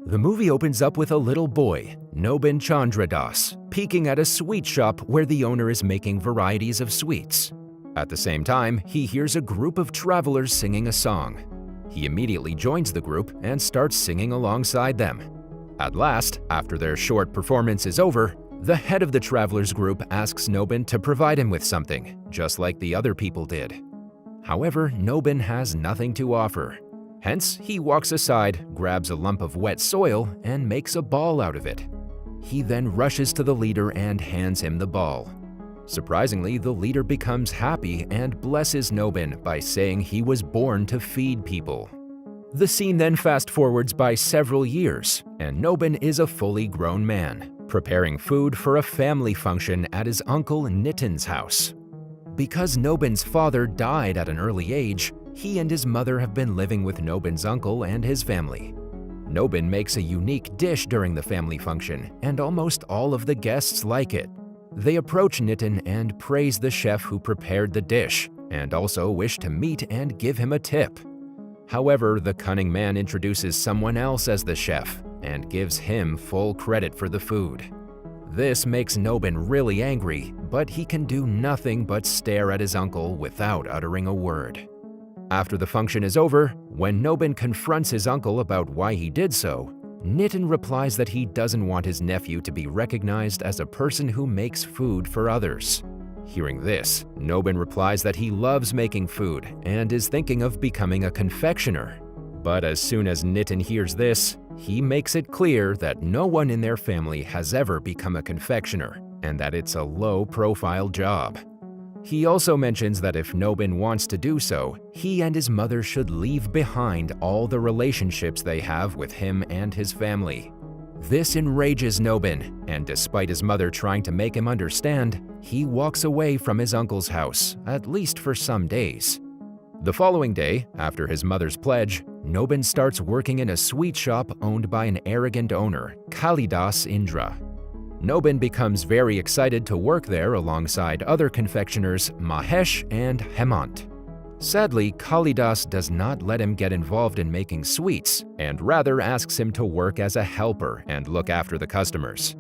The movie opens up with a little boy, Nobin Chandradas, peeking at a sweet shop where the owner is making varieties of sweets. At the same time, he hears a group of travelers singing a song. He immediately joins the group and starts singing alongside them. At last, after their short performance is over, the head of the travelers group asks Nobin to provide him with something, just like the other people did. However, Nobin has nothing to offer. Hence, he walks aside, grabs a lump of wet soil, and makes a ball out of it. He then rushes to the leader and hands him the ball. Surprisingly, the leader becomes happy and blesses Nobin by saying he was born to feed people. The scene then fast-forwards by several years, and Nobin is a fully grown man, preparing food for a family function at his uncle Nitin's house. Because Nobin's father died at an early age, he and his mother have been living with Nobin's uncle and his family. Nobin makes a unique dish during the family function, and almost all of the guests like it. They approach Nitin and praise the chef who prepared the dish, and also wish to meet and give him a tip. However, the cunning man introduces someone else as the chef and gives him full credit for the food. This makes Nobin really angry, but he can do nothing but stare at his uncle without uttering a word. After the function is over, when Nobin confronts his uncle about why he did so, Nitin replies that he doesn't want his nephew to be recognized as a person who makes food for others. Hearing this, Nobin replies that he loves making food and is thinking of becoming a confectioner. But as soon as Nitin hears this, he makes it clear that no one in their family has ever become a confectioner and that it's a low-profile job. He also mentions that if Nobin wants to do so, he and his mother should leave behind all the relationships they have with him and his family. This enrages Nobin, and despite his mother trying to make him understand, he walks away from his uncle's house, at least for some days. The following day, after his mother's pledge, Nobin starts working in a sweet shop owned by an arrogant owner, Kalidas Indra. Nobin becomes very excited to work there alongside other confectioners Mahesh and Hemant. Sadly, Kalidas does not let him get involved in making sweets and rather asks him to work as a helper and look after the customers.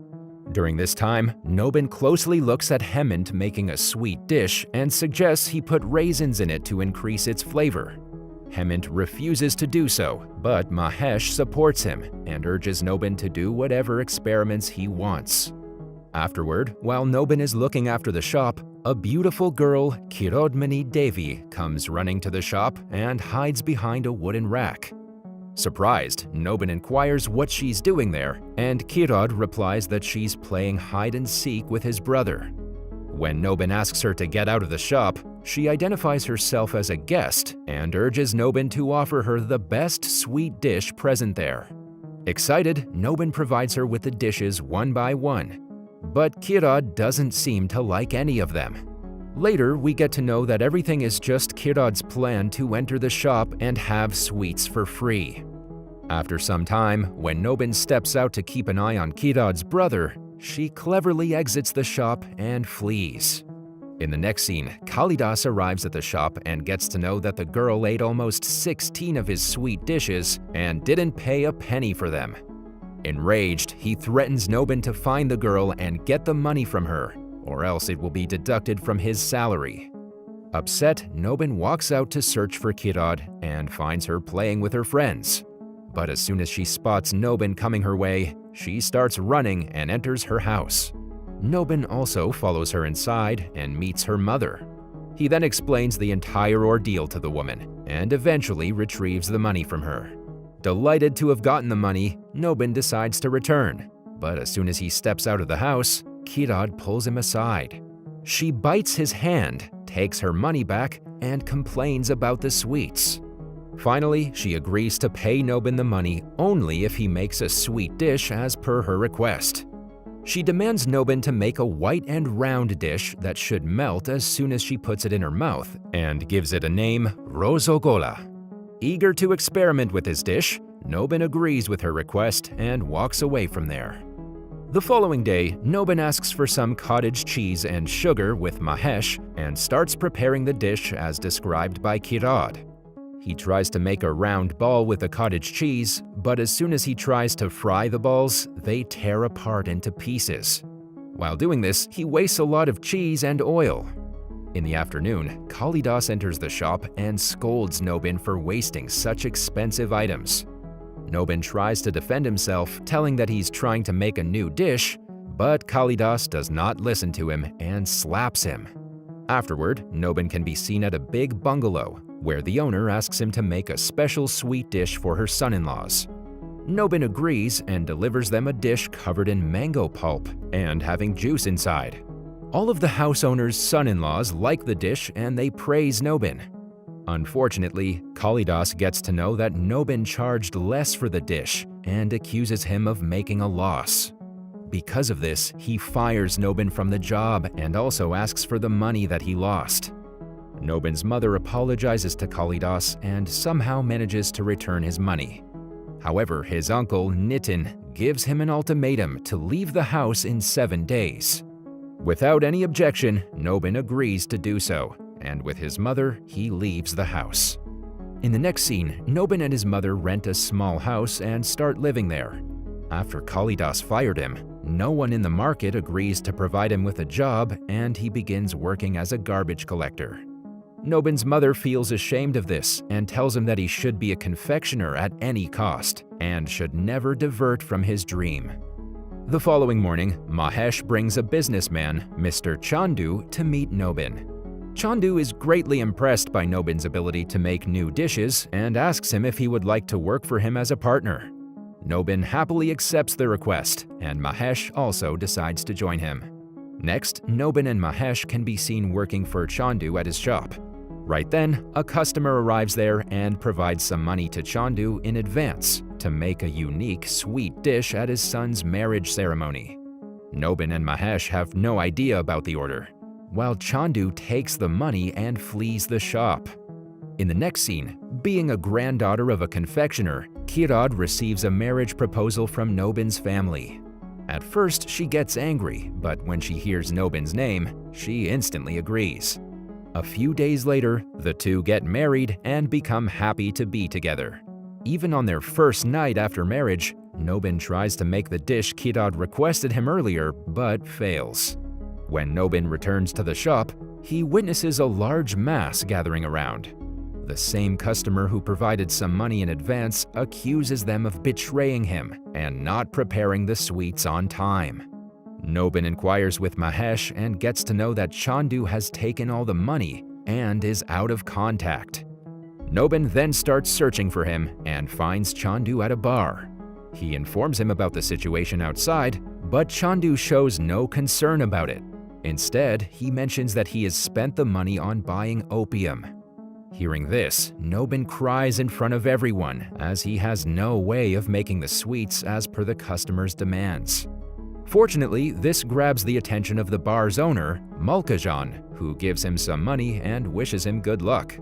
During this time, Nobin closely looks at Hemant making a sweet dish and suggests he put raisins in it to increase its flavor. Hemant refuses to do so, but Mahesh supports him and urges Nobin to do whatever experiments he wants. Afterward, while Nobin is looking after the shop, a beautiful girl, Kirodmani Devi, comes running to the shop and hides behind a wooden rack. Surprised, Nobin inquires what she's doing there, and Kirod replies that she's playing hide-and-seek with his brother. When Nobin asks her to get out of the shop, she identifies herself as a guest and urges Nobin to offer her the best sweet dish present there. Excited, Nobin provides her with the dishes one by one. But Kirod doesn't seem to like any of them. Later, we get to know that everything is just Kirod's plan to enter the shop and have sweets for free. After some time, when Nobin steps out to keep an eye on Kirod's brother, she cleverly exits the shop and flees. In the next scene, Kalidas arrives at the shop and gets to know that the girl ate almost 16 of his sweet dishes and didn't pay a penny for them. Enraged, he threatens Nobin to find the girl and get the money from her, or else it will be deducted from his salary. Upset, Nobin walks out to search for Kirod and finds her playing with her friends. But as soon as she spots Nobin coming her way, she starts running and enters her house. Nobin also follows her inside and meets her mother. He then explains the entire ordeal to the woman and eventually retrieves the money from her. Delighted to have gotten the money, Nobin decides to return, but as soon as he steps out of the house, Kirod pulls him aside. She bites his hand, takes her money back, and complains about the sweets. Finally, she agrees to pay Nobin the money only if he makes a sweet dish as per her request. She demands Nobin to make a white and round dish that should melt as soon as she puts it in her mouth and gives it a name, Rosogola. Eager to experiment with his dish, Nobin agrees with her request and walks away from there. The following day, Nobin asks for some cottage cheese and sugar with Mahesh and starts preparing the dish as described by Kirod. he tries to make a round ball with a cottage cheese, but as soon as he tries to fry the balls, they tear apart into pieces. While doing this, he wastes a lot of cheese and oil. In the afternoon, Kalidas enters the shop and scolds Nobin for wasting such expensive items. Nobin tries to defend himself, telling that he's trying to make a new dish, but Kalidas does not listen to him and slaps him. Afterward, Nobin can be seen at a big bungalow, where the owner asks him to make a special sweet dish for her son-in-laws. Nobin agrees and delivers them a dish covered in mango pulp and having juice inside. All of the house owner's son-in-laws like the dish and they praise Nobin. Unfortunately, Kalidas gets to know that Nobin charged less for the dish and accuses him of making a loss. Because of this, he fires Nobin from the job and also asks for the money that he lost. Nobin's mother apologizes to Kalidas and somehow manages to return his money. However, his uncle, Nitin, gives him an ultimatum to leave the house in 7 days. Without any objection, Nobin agrees to do so, and with his mother, he leaves the house. In the next scene, Nobin and his mother rent a small house and start living there. After Kalidas fired him, no one in the market agrees to provide him with a job, and he begins working as a garbage collector. Nobin's mother feels ashamed of this and tells him that he should be a confectioner at any cost and should never divert from his dream. The following morning, Mahesh brings a businessman, Mr. Chandu, to meet Nobin. Chandu is greatly impressed by Nobin's ability to make new dishes and asks him if he would like to work for him as a partner. Nobin happily accepts the request, and Mahesh also decides to join him. Next, Nobin and Mahesh can be seen working for Chandu at his shop. Right then, a customer arrives there and provides some money to Chandu in advance to make a unique sweet dish at his son's marriage ceremony. Nobin and Mahesh have no idea about the order, while Chandu takes the money and flees the shop. In the next scene, being a granddaughter of a confectioner, Kirad receives a marriage proposal from Nobin's family. At first, she gets angry, but when she hears Nobin's name, she instantly agrees. A few days later, the two get married and become happy to be together. Even on their first night after marriage, Nobin tries to make the dish Kirad requested him earlier, but fails. When Nobin returns to the shop, he witnesses a large mass gathering around. The same customer who provided some money in advance accuses them of betraying him and not preparing the sweets on time. Nobin inquires with Mahesh and gets to know that Chandu has taken all the money and is out of contact. Nobin then starts searching for him and finds Chandu at a bar. He informs him about the situation outside, but Chandu shows no concern about it. Instead, he mentions that he has spent the money on buying opium. Hearing this, Nobin cries in front of everyone as he has no way of making the sweets as per the customer's demands. Fortunately, this grabs the attention of the bar's owner, Malkajan, who gives him some money and wishes him good luck.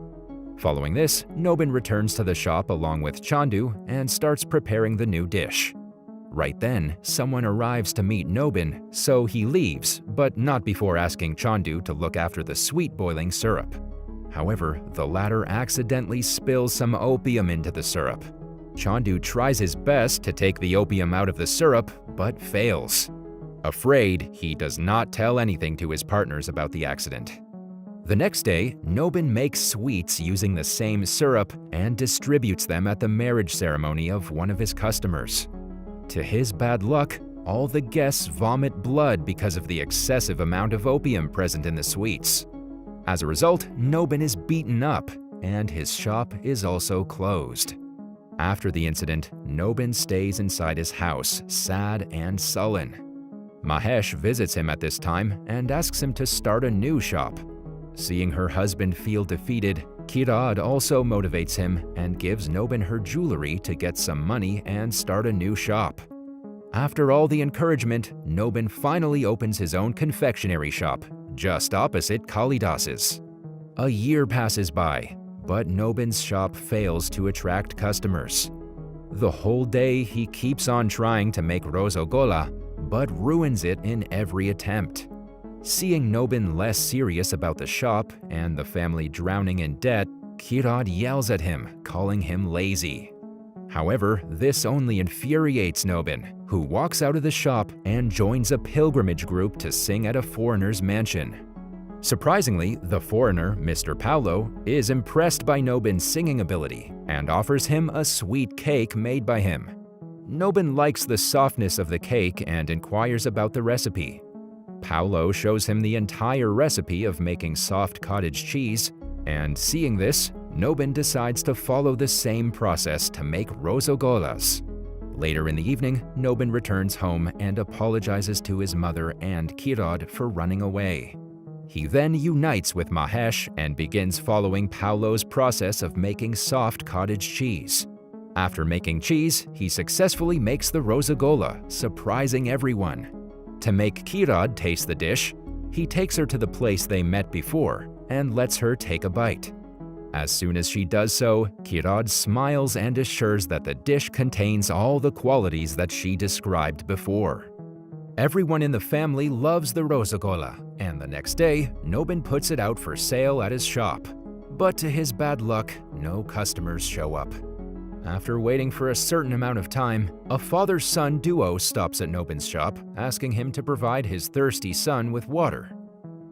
Following this, Nobin returns to the shop along with Chandu and starts preparing the new dish. Right then, someone arrives to meet Nobin, so he leaves, but not before asking Chandu to look after the sweet boiling syrup. However, the latter accidentally spills some opium into the syrup. Chandu tries his best to take the opium out of the syrup, but fails. Afraid, he does not tell anything to his partners about the accident. The next day, Nobin makes sweets using the same syrup and distributes them at the marriage ceremony of one of his customers. To his bad luck, all the guests vomit blood because of the excessive amount of opium present in the sweets. As a result, Nobin is beaten up, and his shop is also closed. After the incident, Nobin stays inside his house, sad and sullen. Mahesh visits him at this time and asks him to start a new shop. Seeing her husband feel defeated, Kirad also motivates him and gives Nobin her jewelry to get some money and start a new shop. After all the encouragement, Nobin finally opens his own confectionery shop, just opposite Kalidas's. A year passes by, but Nobin's shop fails to attract customers. The whole day he keeps on trying to make Rosogola, but ruins it in every attempt. Seeing Nobin less serious about the shop and the family drowning in debt, Kirad yells at him, calling him lazy. However, this only infuriates Nobin, who walks out of the shop and joins a pilgrimage group to sing at a foreigner's mansion. Surprisingly, the foreigner, Mr. Paolo, is impressed by Nobin's singing ability and offers him a sweet cake made by him. Nobin likes the softness of the cake and inquires about the recipe. Paolo shows him the entire recipe of making soft cottage cheese, and seeing this, Nobin decides to follow the same process to make rosogolas. Later in the evening, Nobin returns home and apologizes to his mother and Kirad for running away. He then unites with Mahesh and begins following Paolo's process of making soft cottage cheese. After making cheese, he successfully makes the rosagola, surprising everyone. To make Kirad taste the dish, he takes her to the place they met before and lets her take a bite. As soon as she does so, Kirad smiles and assures that the dish contains all the qualities that she described before. Everyone in the family loves the rosagola, and the next day, Nobin puts it out for sale at his shop. But to his bad luck, no customers show up. After waiting for a certain amount of time, a father-son duo stops at Nobin's shop, asking him to provide his thirsty son with water.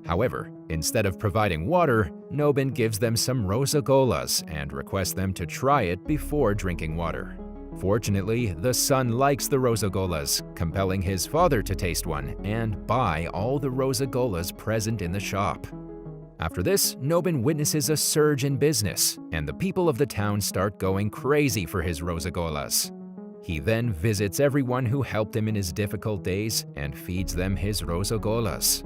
However, instead of providing water, Nobin gives them some rosagolas and requests them to try it before drinking water. Fortunately, the son likes the rosagolas, compelling his father to taste one and buy all the rosagolas present in the shop. After this, Nobin witnesses a surge in business, and the people of the town start going crazy for his rosagolas. He then visits everyone who helped him in his difficult days and feeds them his rosagolas.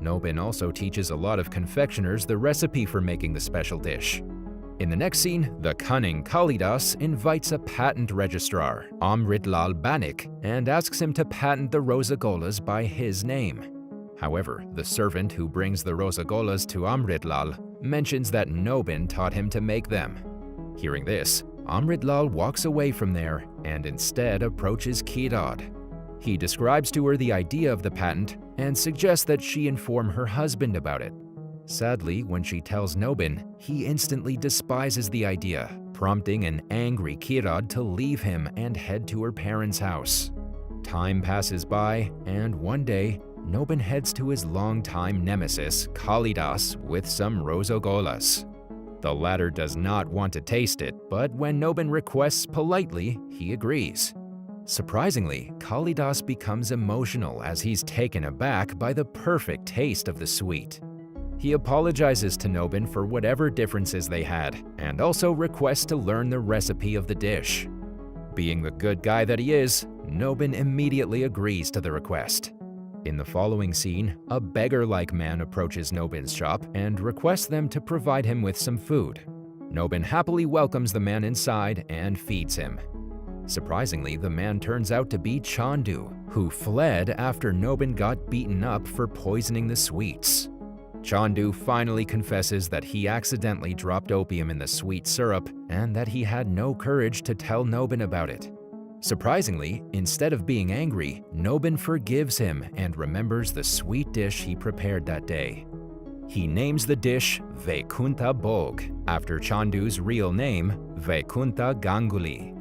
Nobin also teaches a lot of confectioners the recipe for making the special dish. In the next scene, the cunning Kalidas invites a patent registrar, Amritlal Banik, and asks him to patent the rosagolas by his name. However, the servant who brings the rosagolas to Amritlal mentions that Nobin taught him to make them. Hearing this, Amritlal walks away from there and instead approaches Kirad. He describes to her the idea of the patent and suggests that she inform her husband about it. Sadly, when she tells Nobin, he instantly despises the idea, prompting an angry Kirad to leave him and head to her parents' house. Time passes by, and one day, Nobin heads to his longtime nemesis, Kalidas, with some rosagolas. The latter does not want to taste it, but when Nobin requests politely, he agrees. Surprisingly, Kalidas becomes emotional as he's taken aback by the perfect taste of the sweet. He apologizes to Nobin for whatever differences they had, and also requests to learn the recipe of the dish. Being the good guy that he is, Nobin immediately agrees to the request. In the following scene, a beggar-like man approaches Nobin's shop and requests them to provide him with some food. Nobin happily welcomes the man inside and feeds him. Surprisingly, the man turns out to be Chandu, who fled after Nobin got beaten up for poisoning the sweets. Chandu finally confesses that he accidentally dropped opium in the sweet syrup and that he had no courage to tell Nobin about it. Surprisingly, instead of being angry, Nobin forgives him and remembers the sweet dish he prepared that day. He names the dish Vaikunta Bhog, after Chandu's real name, Vaikunta Ganguly.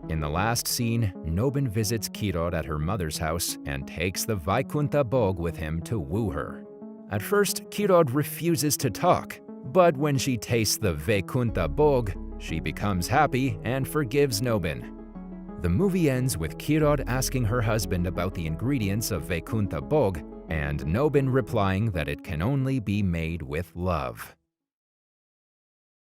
In the last scene, Nobin visits Kirad at her mother's house and takes the Vaikunta Bhog with him to woo her. At first, Kirad refuses to talk, but when she tastes the Vaikunta Bhog, she becomes happy and forgives Nobin. The movie ends with Kirad asking her husband about the ingredients of Vaikunta Bhog, and Nobin replying that it can only be made with love.